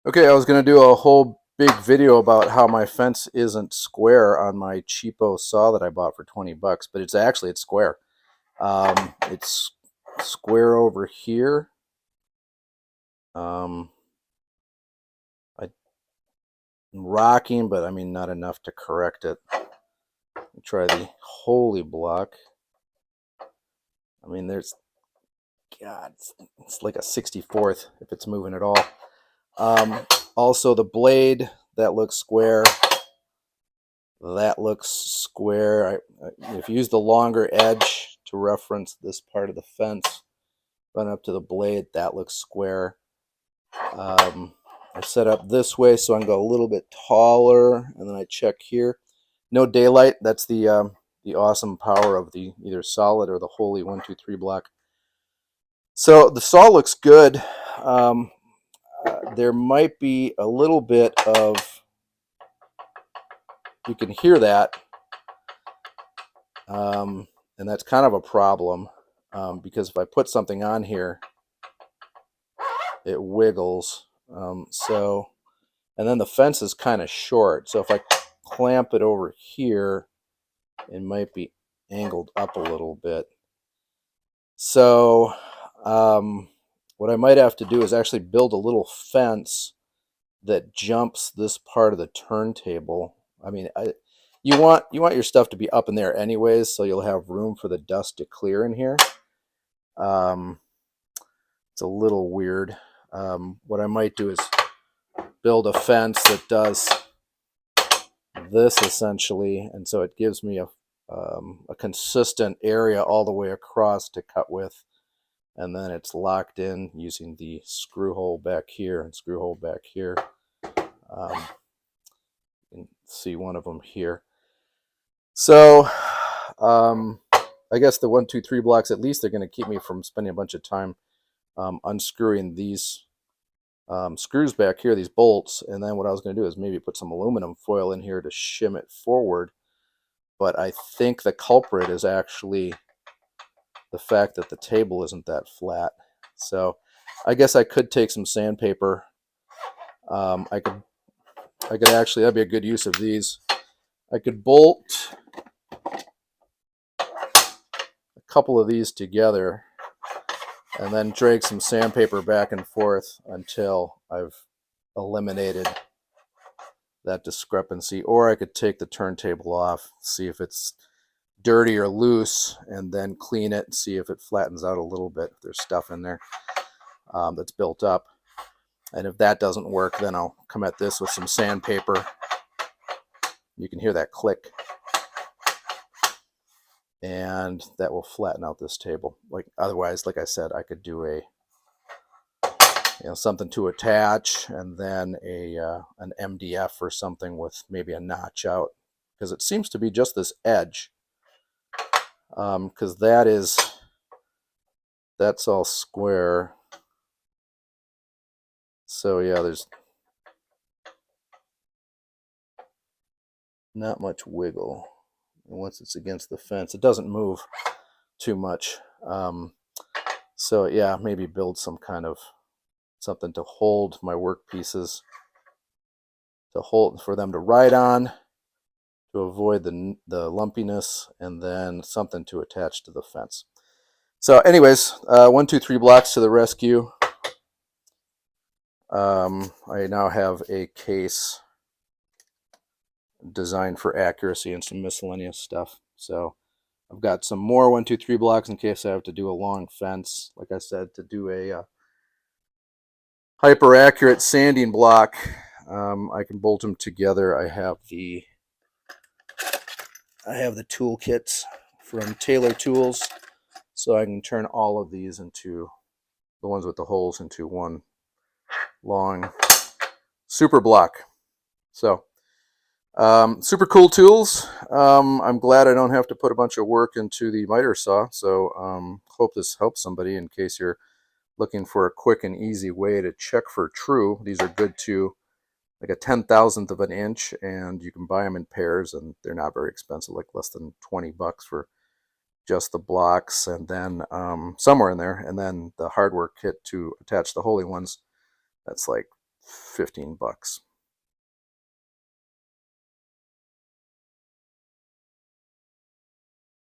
Okay, I was going to do a whole big video about how my fence isn't square on my cheapo saw that I bought for 20 bucks, but it's square. It's square over here. I'm rocking, but I mean not enough to correct it. Try the holy block. I mean, God, it's like a 64th if it's moving at all. Also, the blade, that looks square. That looks square. If you use the longer edge to reference this part of the fence, run up to the blade, that looks square. I set up this way so I can go a little bit taller, and then I check here. No daylight. That's the awesome power of the either solid or the holy 1-2-3 block. So the saw looks good. There might be a little bit of, you can hear that, and that's kind of a problem because if I put something on here, it wiggles. And then the fence is kind of short, so if I clamp it over here, it might be angled up a little bit. So what I might have to do is actually build a little fence that jumps this part of the turntable. I mean, you want your stuff to be up in there anyways, so you'll have room for the dust to clear in here. It's a little weird. What I might do is build a fence that does this essentially, and so it gives me a consistent area all the way across to cut with, and then it's locked in using the screw hole back here and screw hole back here. You can see one of them here. So I guess the 1-2-3 blocks, at least they're going to keep me from spending a bunch of time unscrewing these screws back here, these bolts. And then what I was going to do is maybe put some aluminum foil in here to shim it forward. But I think the culprit is actually the fact that the table isn't that flat. So I guess I could take some sandpaper. I could actually, that'd be a good use of these. I could bolt a couple of these together and then drag some sandpaper back and forth until I've eliminated that discrepancy. Or I could take the turntable off, see if it's dirty or loose, and then clean it and see if it flattens out a little bit, if there's stuff in there that's built up. And if that doesn't work, then I'll come at this with some sandpaper. You can hear that click. And that will flatten out this table. Otherwise, like I said, I could do something to attach, and then an MDF or something with maybe a notch out, because it seems to be just this edge. Because that's all square. So yeah, there's not much wiggle. And once it's against the fence, it doesn't move too much. So yeah, maybe build some kind of something to hold my work pieces, to hold for them to ride on, to avoid the lumpiness, and then something to attach to the fence. So anyways, 1-2-3 blocks to the rescue. I now have a case designed for accuracy and some miscellaneous stuff. So I've got some more 1-2-3 blocks in case I have to do a long fence. Like I said, to do a hyper accurate sanding block, I can bolt them together. I have the toolkits from Taylor Tools, so I can turn all of these into the ones with the holes into one long super block. So super cool tools. I'm glad I don't have to put a bunch of work into the miter saw. So hope this helps somebody in case you're looking for a quick and easy way to check for true. These are good to like a 10,000th of an inch, and you can buy them in pairs, and they're not very expensive, like less than 20 bucks for just the blocks, and then somewhere in there, and then the hardware kit to attach the holy ones, that's like $15.